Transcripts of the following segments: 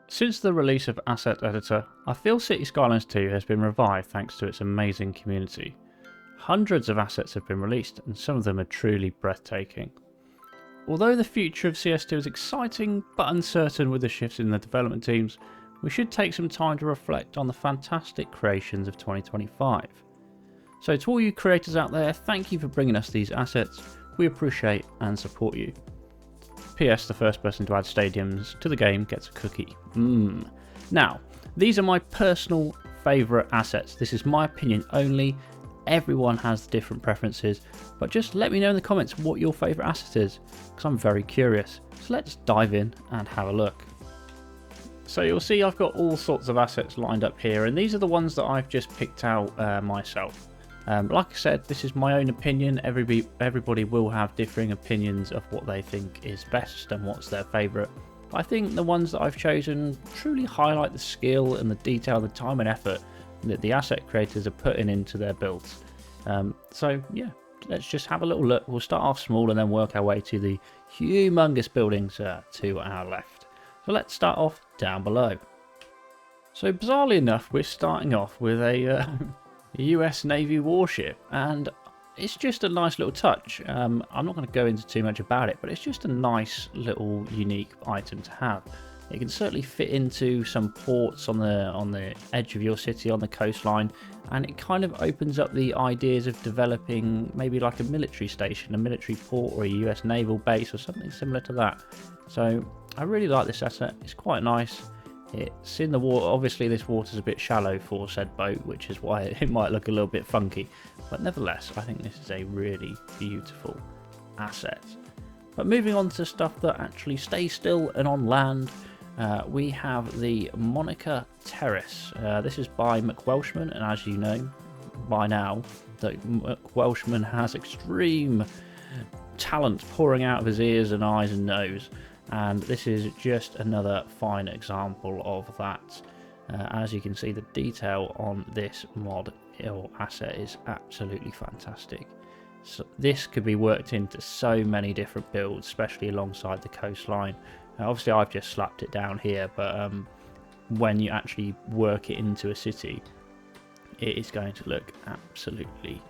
Since the release of Asset Editor, I feel City Skylines 2 has been revived thanks to its amazing community. Hundreds of assets have been released, and some of them are truly breathtaking. Although the future of CS2 is exciting but uncertain with the shifts in the development teams, we should take some time to reflect on the fantastic creations of 2025. So to all you creators out there, thank you for bringing us these assets. We appreciate and support you. PS, the first person to add stadiums to the game gets a cookie. Now, these are my personal favourite assets. This is my opinion only. Everyone has different preferences, but just let me know in the comments what your favourite asset is, because I'm very curious. So let's dive in and have a look. So you'll see I've got all sorts of assets lined up here, and these are the ones that I've just picked out myself. Like I said, this is my own opinion. Everybody will have differing opinions of what they think is best and what's their favourite. I think the ones that I've chosen truly highlight the skill and the detail, the time and effort that the asset creators are putting into their builds. So yeah, let's just have a little look. We'll start off small and then work our way to the humongous buildings to our left. So let's start off down below. So bizarrely enough, we're starting off with a US Navy warship, and it's just a nice little touch. I'm not going to go into too much about it, but it's just a nice little unique item to have. It can certainly fit into some ports on the edge of your city, on the coastline, and it kind of opens up the ideas of developing maybe like a military station, a military port, or a US naval base or something similar to that. So I really like this asset. It's quite nice. It's in the water. Obviously this water's a bit shallow for said boat, which is why it might look a little bit funky, but nevertheless I think this is a really beautiful asset. But moving on to stuff that actually stays still and on land, we have the Monica Terrace. This is by McWelshman, and as you know by now that McWelshman has extreme talent pouring out of his ears and eyes and nose. And this is just another fine example of that. As you can see, the detail on this mod or asset is absolutely fantastic. So this could be worked into so many different builds, especially alongside the coastline. Obviously I've just slapped it down here, but when you actually work it into a city, it is going to look absolutely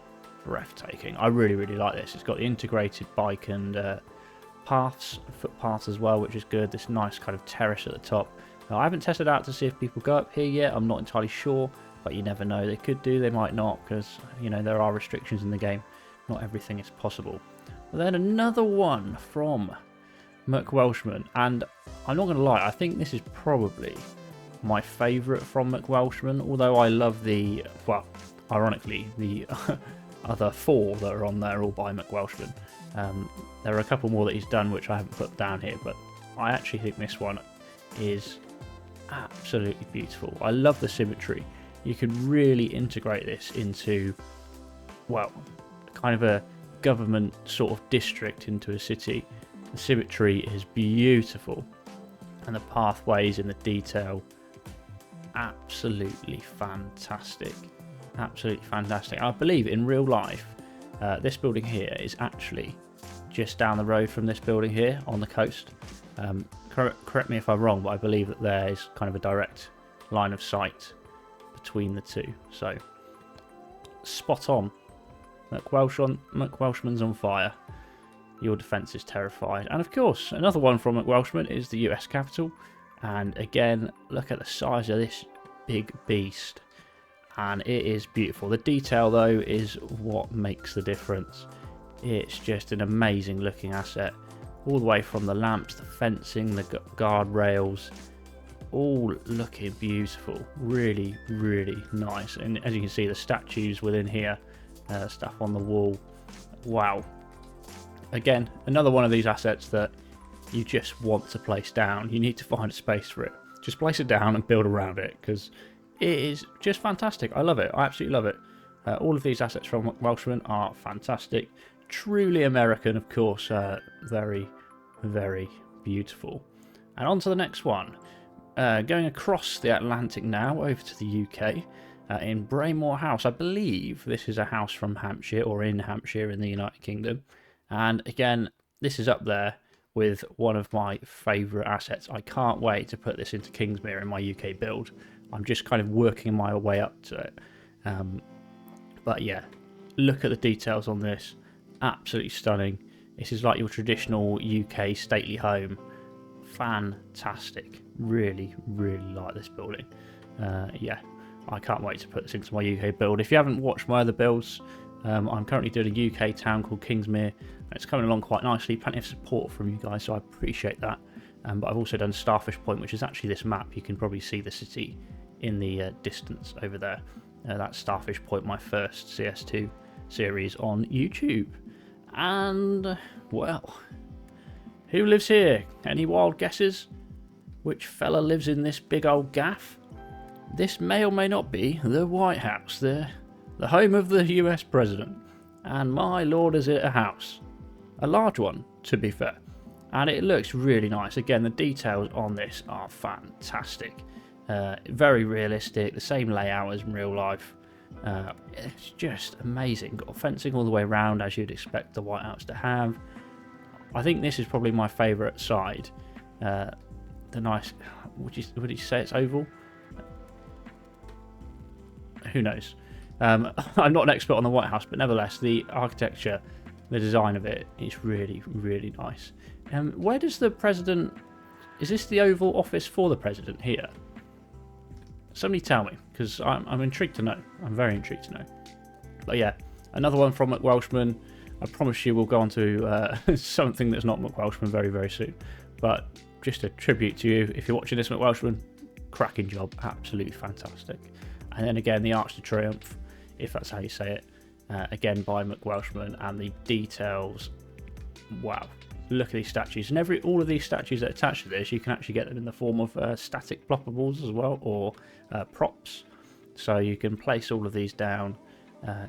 breathtaking. I really like this. It's got the integrated bike and footpaths as well, which is good. This nice kind of terrace at the top. Now, I haven't tested out to see if people go up here yet. I'm not entirely sure, but you never know. They could do, they might not, because you know there are restrictions in the game. Not everything is possible. But then another one from McWelshman, and I'm not going to lie, I think this is probably my favourite from McWelshman, although I love the, well, ironically, the other four that are on there all by McWelshman. There are a couple more that he's done which I haven't put down here, but I actually think this one is absolutely beautiful. I love the symmetry. You can really integrate this into, well, kind of a government sort of district into a city. The symmetry is beautiful, and the pathways and the detail, absolutely fantastic. Absolutely fantastic. I believe in real life, this building here is actually just down the road from this building here on the coast. Correct me if I'm wrong, but I believe that there is kind of a direct line of sight between the two. So spot on. McWelshman's on fire. Your defence is terrified. And of course, another one from McWelshman is the US Capitol. And again, look at the size of this big beast. And it is beautiful. The detail though is what makes the difference. It's just an amazing looking asset, all the way from the lamps, the fencing, the guardrails, all looking beautiful. Really nice. And as you can see, the statues within here, stuff on the wall. Wow. Again, another one of these assets that you just want to place down. You need to find a space for it. Just place it down and build around it, because it is just fantastic. I love it. I absolutely love it. All of these assets from McWelshman are fantastic. Truly American, of course. Very beautiful. And on to the next one. Going across the Atlantic now, over to the UK. In Braymore House. I believe this is a house from Hampshire, or in Hampshire in the United Kingdom. And again, this is up there with one of my favourite assets. I can't wait to put this into Kingsmere in my UK build. I'm just kind of working my way up to it. But yeah, look at the details on this. Absolutely stunning. This is like your traditional UK stately home. Fantastic. Really, really like this building. Yeah, I can't wait to put this into my UK build. If you haven't watched my other builds, I'm currently doing a UK town called Kingsmere. It's coming along quite nicely. Plenty of support from you guys, so I appreciate that. But I've also done Starfish Point, which is actually this map. You can probably see the city in the distance over there. That's Starfish Point, my first CS2 series on YouTube. And, well, who lives here? Any wild guesses? Which fella lives in this big old gaff? This may or may not be the White House, the home of the US president. And my lord, is it a house. A large one, to be fair. And it looks really nice. Again, the details on this are fantastic. Very realistic, the same layout as in real life. It's just amazing. Got fencing all the way around, as you'd expect the White House to have. I think this is probably my favourite side. The nice, would you say it's oval? Who knows? I'm not an expert on the White House, but nevertheless, the architecture, the design of it is really, really nice. Where does the president... Is this the Oval Office for the president here? Somebody tell me, because I'm intrigued to know. I'm very intrigued to know. But yeah, another one from McWelshman. I promise you we'll go on to something that's not McWelshman very, very soon. But just a tribute to you. If you're watching this, McWelshman, cracking job. Absolutely fantastic. And then again, the Arch to Triumph, if that's how you say it. Again by McWelshman, and the details, wow, look at these statues. And all of these statues that are attached to this, you can actually get them in the form of static ploppables as well, or props. So you can place all of these down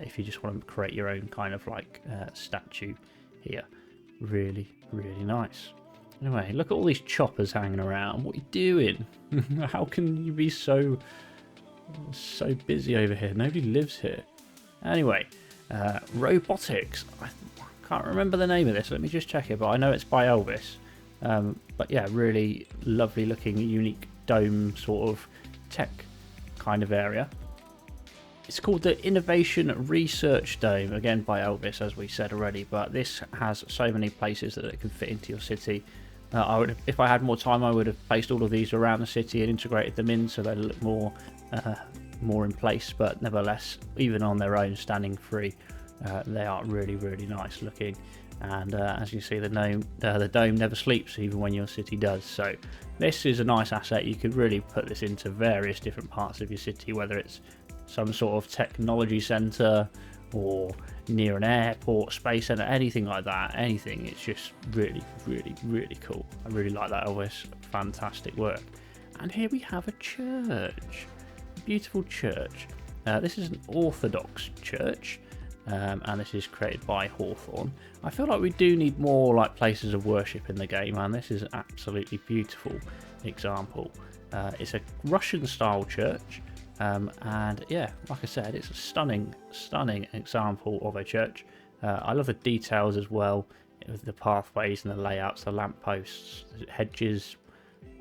if you just want to create your own kind of like statue here. Really, really nice. Anyway, look at all these choppers hanging around. What are you doing? How can you be so busy over here? Nobody lives here. Anyway, robotics. I can't remember the name of this. Let me just check it, but I know it's by Elvis. But yeah, really lovely looking, unique dome sort of tech kind of area. It's called the Innovation Research Dome, again by Elvis, as we said already, but this has so many places that it can fit into your city. If I had more time, I would have placed all of these around the city and integrated them in so they look more in place, but nevertheless, even on their own, standing free, they are really, really nice looking. And as you see, the dome never sleeps, even when your city does. So this is a nice asset. You could really put this into various different parts of your city, whether it's some sort of technology centre or near an airport, space centre, anything like that. Anything. It's just really, really, really cool. I really like that, Elvis. Fantastic work. And here we have a church. Beautiful church. This is an Orthodox church. And this is created by Hawthorne. I feel like we do need more like places of worship in the game, and this is an absolutely beautiful example. It's a Russian style church, and yeah, like I said, it's a stunning example of a church. I love the details as well, with the pathways and the layouts, the lampposts, the hedges,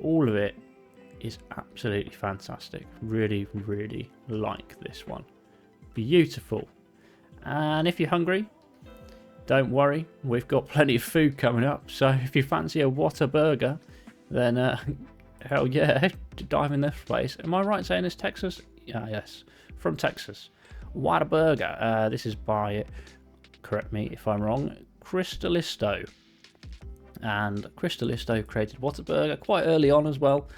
all of it is absolutely fantastic. Really, really like this one. Beautiful. And if you're hungry, don't worry, we've got plenty of food coming up. So if you fancy a Whataburger, then hell yeah, dive in this place. Am I right saying it's Texas? Yeah, yes, from Texas. Whataburger. This is by, correct me if I'm wrong, Crystallisto. And Crystallisto created Whataburger quite early on as well.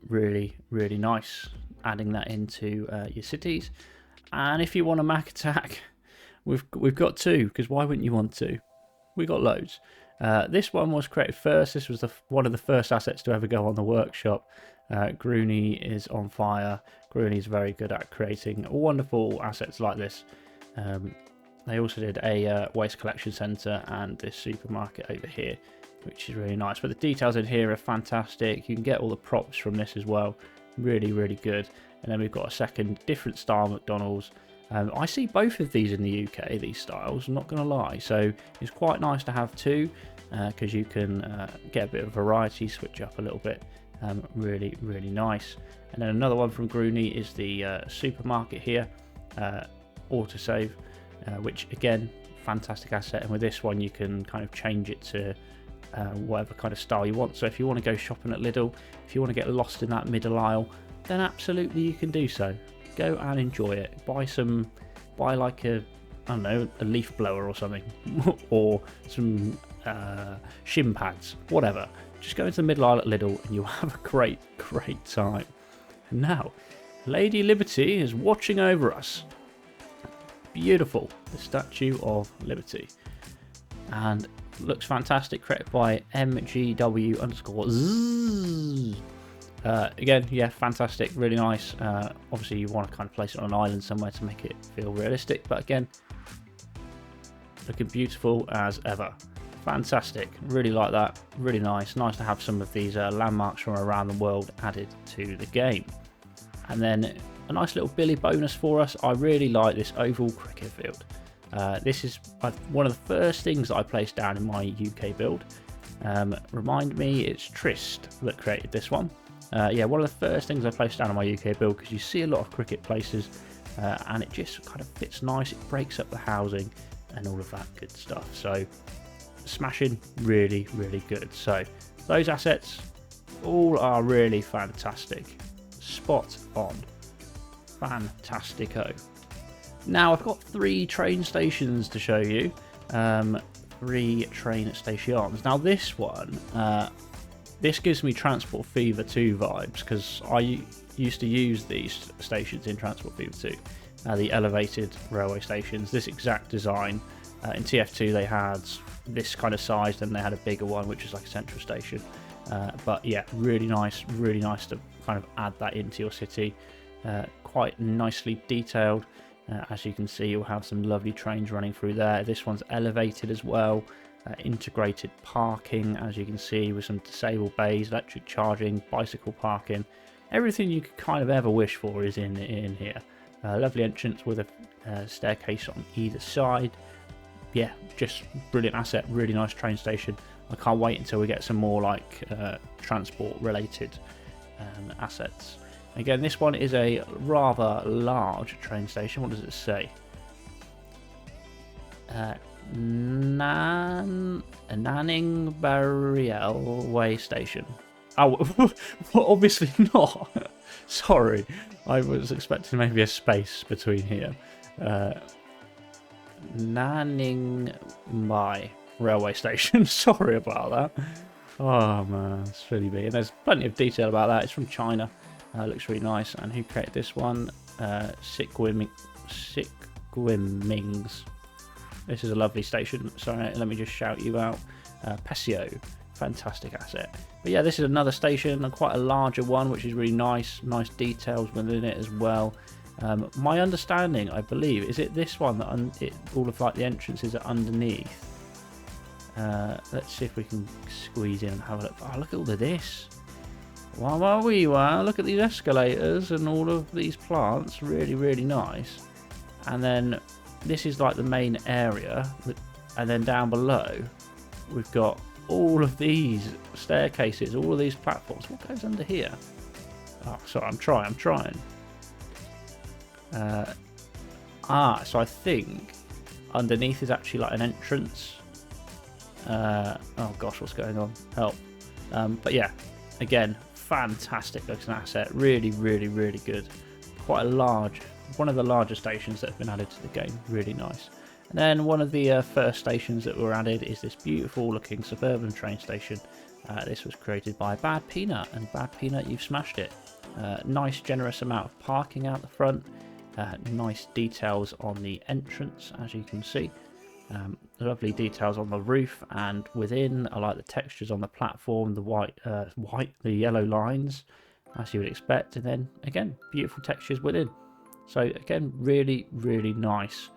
Really, really nice. Adding that into your cities. And if you want a Mac attack, we've got two, because why wouldn't you want two? We got loads. This one was created first. This was one of the first assets to ever go on the workshop. Grooney is on fire. Grooney's very good at creating wonderful assets like this. They also did a waste collection centre and this supermarket over here, which is really nice. But the details in here are fantastic. You can get all the props from this as well. Really, really good. And then we've got a second different style McDonald's. I see both of these in the UK, these styles, I'm not going to lie. So it's quite nice to have two. because you can get a bit of variety, switch up a little bit. Really, really nice. And then another one from Grooney is the supermarket here, autosave, which again, fantastic asset. And with this one, you can kind of change it to whatever kind of style you want. So if you want to go shopping at Lidl, if you want to get lost in that middle aisle, then absolutely you can do so. Go and enjoy it. Buy like a, I don't know, a leaf blower or something, or some shin pads, whatever. Just go into the middle aisle at Lidl and you'll have a great time. And now, Lady Liberty is watching over us. Beautiful, the Statue of Liberty. And looks fantastic, created by MGW_Z. Again, yeah, fantastic, really nice. Obviously, you want to kind of place it on an island somewhere to make it feel realistic, but again, looking beautiful as ever. Fantastic, really like that, really nice. Nice to have some of these landmarks from around the world added to the game. And then a nice little Billy bonus for us. I really like this oval cricket field. This is one of the first things that I placed down in my UK build. Remind me, it's Trist that created this one. Yeah, one of the first things I placed down in my UK build, because you see a lot of cricket places and it just kind of fits nice. It breaks up the housing and all of that good stuff. So smashing, really, really good. So those assets all are really fantastic. Spot on. Fantastico. Now I've got 3 train stations to show you. 3 train stations. Now this one, this gives me Transport Fever 2 vibes, because I used to use these stations in Transport Fever 2. The elevated railway stations, this exact design. In TF2 they had this kind of size, then they had a bigger one which is like a central station. But yeah, really nice to kind of add that into your city. Quite nicely detailed. As you can see, you'll have some lovely trains running through there. This one's elevated as well. Integrated parking, as you can see, with some disabled bays, electric charging, bicycle parking. Everything you could kind of ever wish for is in here. Lovely entrance with a staircase on either side. Yeah, just brilliant asset, really nice train station. I can't wait until we get some more like transport related assets. Again, this one is a rather large train station. What does it say? Nanning Railway Station. Oh, well, obviously not. Sorry, I was expecting maybe a space between here. Nanning Railway Station. Sorry about that. Oh man, it's really big. And there's plenty of detail about that. It's from China. Looks really nice. And who created this one? Sikwimings. This is a lovely station. Sorry, let me just shout you out. Pesio. Fantastic asset. But yeah, this is another station, quite a larger one, which is really nice. Nice details within it as well. My understanding, I believe, is it this one that all of like the entrances are underneath. Let's see if we can squeeze in and have a look. Oh, look at all of this. Wow, look at these escalators and all of these plants. Really, really nice. And then this is like the main area. And then down below, we've got all of these staircases, all of these platforms. What goes under here? Oh, sorry, I'm trying. So I think underneath is actually like an entrance. Oh gosh, what's going on? Help. But yeah, again, fantastic looking asset. Really, really, really good. Quite a large, one of the larger stations that have been added to the game. Really nice. And then one of the first stations that were added is this beautiful looking suburban train station. This was created by Bad Peanut, and Bad Peanut, you've smashed it. Nice generous amount of parking out the front. Nice details on the entrance, as you can see. Lovely details on the roof and within. I like the textures on the platform, the the yellow lines, as you would expect, and then again, beautiful textures within. So again, really, really nice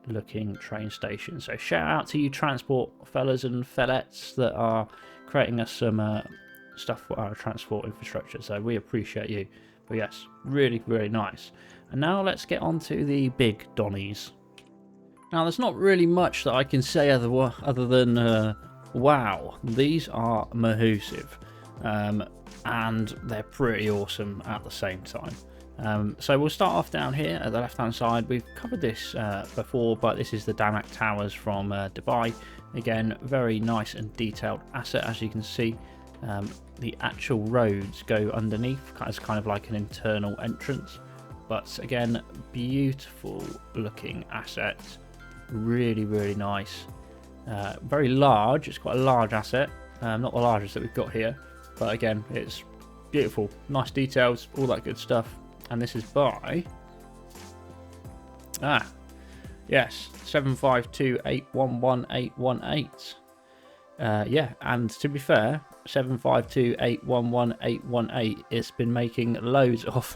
looking train station. So shout out to you transport fellas and fellettes that are creating us some stuff for our transport infrastructure. So we appreciate you. But yes, really, really nice. And now let's get on to the big Donnies. Now there's not really much that I can say other than Wow, these are mahoosive, and they're pretty awesome at the same time. So we'll start off down here at the left hand side. We've covered this before, but this is the Damak Towers from Dubai. Again, very nice and detailed asset, as you can see. The actual roads go underneath as kind of like an internal entrance, but again, beautiful looking asset, really nice. Very large, it's quite a large asset, not the largest that we've got here, but again, it's beautiful, nice details, all that good stuff. And this is by yes, 752811818. Yeah, and to be fair, 752811818 it's been making loads of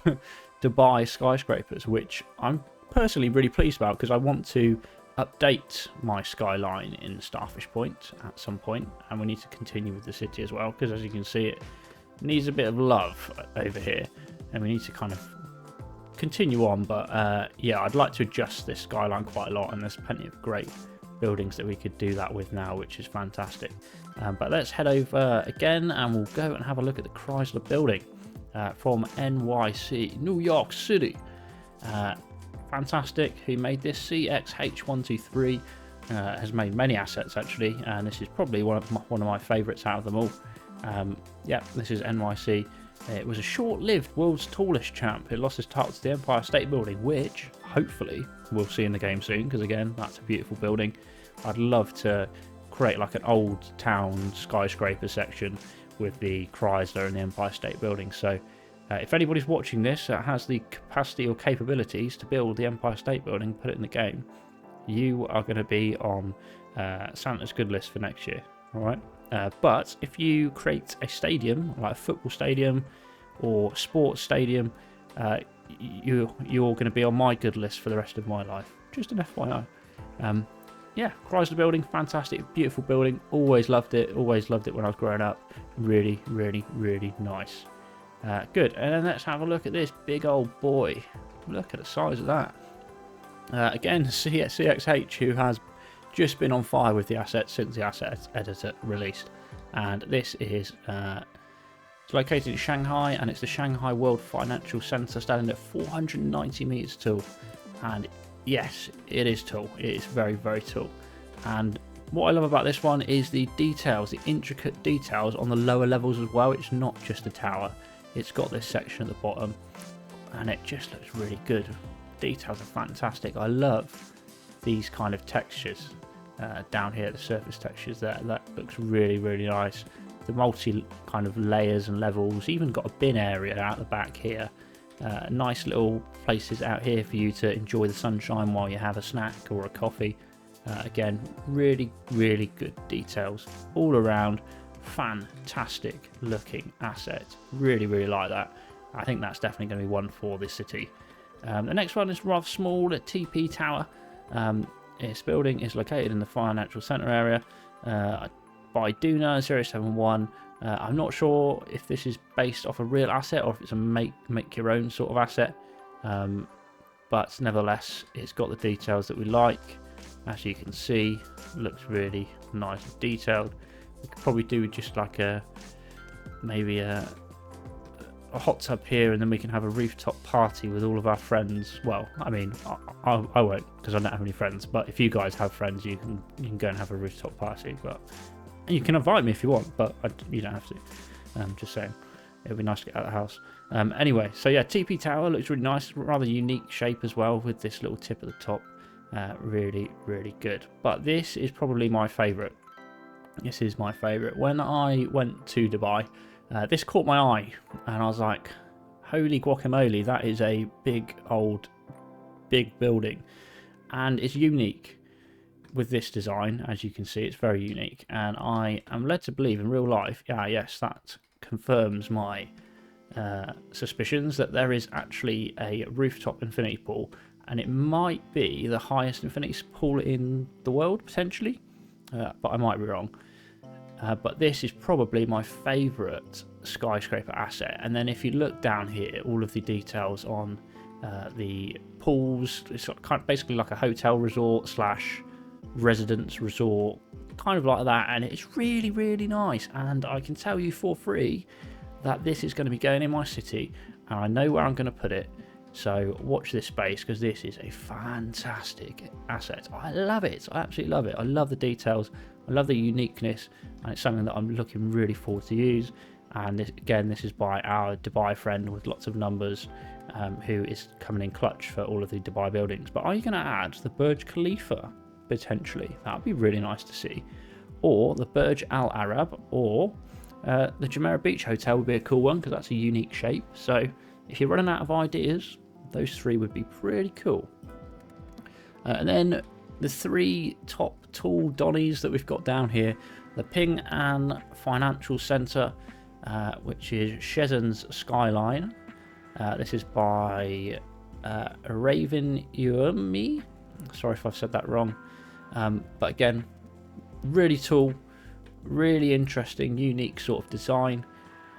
Dubai skyscrapers, which I'm personally really pleased about, because I want to update my skyline in Starfish Point at some point, and we need to continue with the city as well, because as you can see, it needs a bit of love over here, and we need to kind of continue on. But yeah, I'd like to adjust this skyline quite a lot, and there's plenty of great buildings that we could do that with now, which is fantastic. But let's head over again, and we'll go and have a look at the Chrysler building from NYC, New York City. Fantastic. Who made this? CXH123 has made many assets actually, and this is probably one of my favourites out of them all. Yeah, this is NYC. It was a short-lived world's tallest champ. It lost its title to the Empire State Building, which hopefully we'll see in the game soon, because again, that's a beautiful building. I'd love to create like an old town skyscraper section with the Chrysler and the Empire State Building. So if anybody's watching this that has the capacity or capabilities to build the Empire State Building, put it in the game, you are going to be on Santa's good list for next year. All right. But if you create a stadium, like a football stadium or sports stadium, you're going to be on my good list for the rest of my life. Just an FYI. Yeah, Chrysler building, fantastic, beautiful building. Always loved it when I was growing up. Really nice. Good, and then let's have a look at this big old boy. Look at the size of that. Again, CXH, who has just been on fire with the asset since the asset editor released. And this is it's located in Shanghai, and it's the Shanghai World Financial Center, standing at 490 meters tall. And yes, it is tall. It is very tall. And what I love about this one is the details, the intricate details on the lower levels as well. It's not just a tower. It's got this section at the bottom, and it just looks really good. Details are fantastic. I love these kind of textures down here, the surface textures there. That looks really nice. The multi kind of layers and levels, even got a bin area out the back here. Nice little places out here for you to enjoy the sunshine while you have a snack or a coffee. Again, really good details all around. Fantastic looking asset. Really like that. I think that's definitely going to be one for this city. The next one is rather small, a TP Tower. Its building is located in the financial center area by Duna 071. I'm not sure if this is based off a real asset or if it's a make your own sort of asset, but nevertheless, it's got the details that we like. As you can see, looks really nice and detailed. We could probably do just like maybe a hot tub here, and then we can have a rooftop party with all of our friends. Well, I mean, I won't, because I don't have any friends, but if you guys have friends, you can go and have a rooftop party. But you can invite me if you want, but you don't have to. Just saying, it would be nice to get out of the house. Anyway, so yeah, TP Tower looks really nice, rather unique shape as well, with this little tip at the top. Really good. But this is probably my favourite. This is my favourite. When I went to Dubai, this caught my eye, and I was like, holy guacamole, that is a big building, and it's unique with this design. As you can see, it's very unique, and I am led to believe in real life, yes, that confirms my suspicions that there is actually a rooftop infinity pool, and it might be the highest infinity pool in the world, potentially, but I might be wrong. But this is probably my favourite skyscraper asset. And then if you look down here, all of the details on the pools, it's kind of basically like a hotel resort slash residence resort, kind of like that, and it's really, really nice. And I can tell you for free that this is going to be going in my city, and I know where I'm going to put it. So watch this space, because this is a fantastic asset. I love it. I absolutely love it. I love the details. I love the uniqueness, and it's something that I'm looking really forward to use. And this, again, this is by our Dubai friend with lots of numbers, who is coming in clutch for all of the Dubai buildings. But are you going to add the Burj Khalifa potentially? That would be really nice to see. Or the Burj Al Arab, or the Jumeirah Beach Hotel would be a cool one, because that's a unique shape. So if you're running out of ideas, those three would be pretty cool. And then the three top tall Donnies that we've got down here, the Ping An Financial Centre, which is Shenzhen's Skyline. This is by Raven Yumi. Sorry if I've said that wrong. But again, really tall, really interesting, unique sort of design.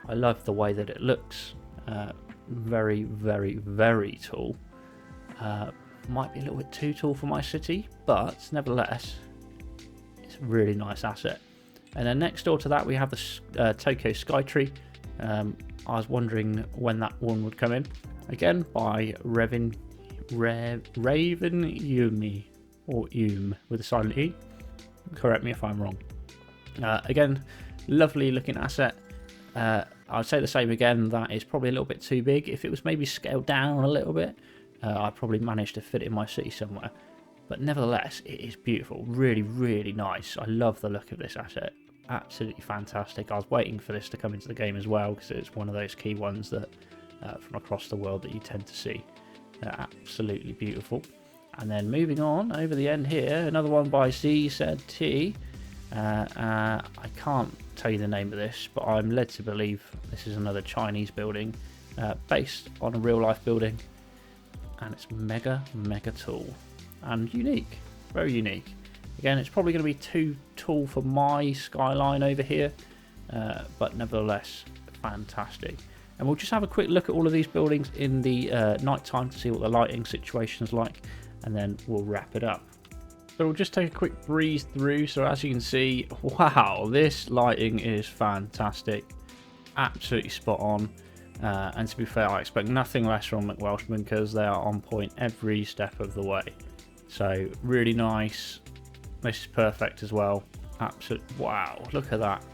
I love the way that it looks. Very, very, very tall. Might be a little bit too tall for my city, but nevertheless, it's a really nice asset. And then next door to that, we have the Tokyo Skytree. I was wondering when that one would come in. Again, by Raven Yumi, or Yum with a silent E. Correct me if I'm wrong. Again, lovely looking asset. I'd say the same again, that is probably a little bit too big. If it was maybe scaled down a little bit, I'd probably manage to fit it in my city somewhere. But nevertheless, it is beautiful. Really, really nice. I love the look of this asset. Absolutely fantastic. I was waiting for this to come into the game as well, because it's one of those key ones that from across the world that you tend to see. They're absolutely beautiful. And then moving on over the end here, another one by ZZT. I can't tell you the name of this, but I'm led to believe this is another Chinese building based on a real life building, and it's mega tall and unique, very unique. Again, it's probably going to be too tall for my skyline over here, but nevertheless fantastic. And we'll just have a quick look at all of these buildings in the night time to see what the lighting situation is like, and then we'll wrap it up. So we'll just take a quick breeze through. So as you can see, wow, this lighting is fantastic. Absolutely spot on. And to be fair, I expect nothing less from McWelshman, because they are on point every step of the way. So really nice. This is perfect as well. Absolute, wow, look at that.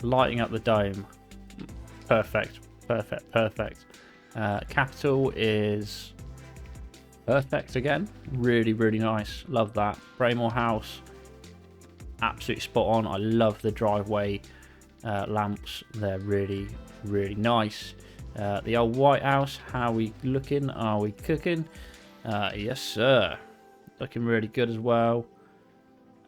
Lighting up the dome. Perfect. Capital is perfect again. Really nice. Love that. Braymore House, absolutely spot on. I love the driveway lamps. They're really nice. The old White House, how are we looking? Are we cooking? Yes sir, looking really good as well.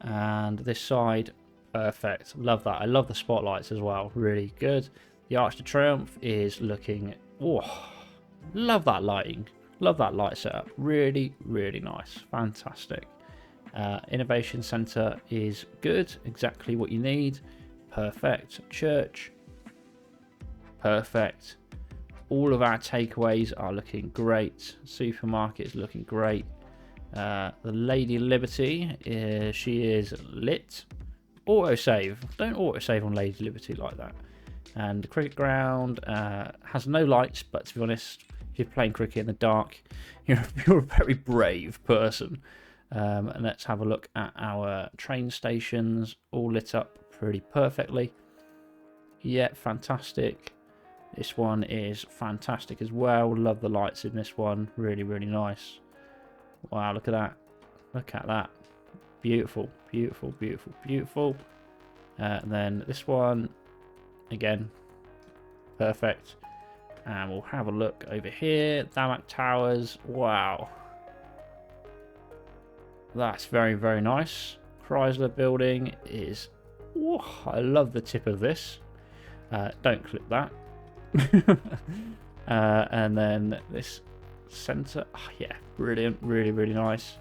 And this side, perfect. Love that. I love the spotlights as well, really good. The Arch de Triomphe is looking, oh, love that lighting. Love that light setup. Really nice. Fantastic. Innovation Centre is good. Exactly what you need. Perfect. Church. Perfect. All of our takeaways are looking great. Supermarket is looking great. The Lady Liberty, she is lit. Autosave. Don't autosave on Lady Liberty like that. And the cricket ground has no lights, but to be honest, if you're playing cricket in the dark, you're a very brave person. And let's have a look at our train stations, all lit up pretty perfectly. Yeah, fantastic. This one is fantastic as well. Love the lights in this one. Really nice. Wow, look at that. Look at that. Beautiful. And then this one, again, perfect. And we'll have a look over here. Damak Towers. Wow. That's very nice. Chrysler building is... Oh, I love the tip of this. Don't clip that. And then this center. Oh, yeah, brilliant. Really nice.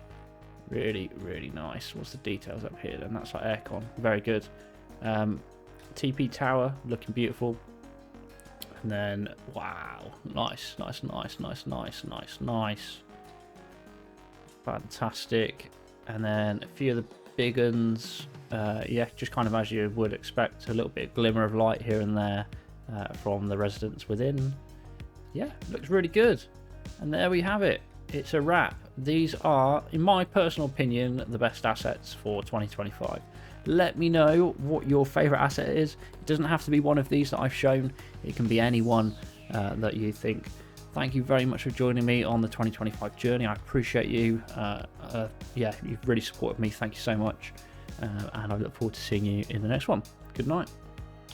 Really nice. What's the details up here then? That's like aircon. Very good. TP Tower looking beautiful. And then, wow, nice. Fantastic. And then a few of the big uns. Yeah, just kind of as you would expect, a little bit of glimmer of light here and there from the residents within. Yeah, looks really good. And there we have it. It's a wrap. These are, in my personal opinion, the best assets for 2025. Let me know what your favourite asset is. It doesn't have to be one of these that I've shown. It can be any one that you think. Thank you very much for joining me on the 2025 journey. I appreciate you. Yeah, you've really supported me. Thank you so much. And I look forward to seeing you in the next one. Good night.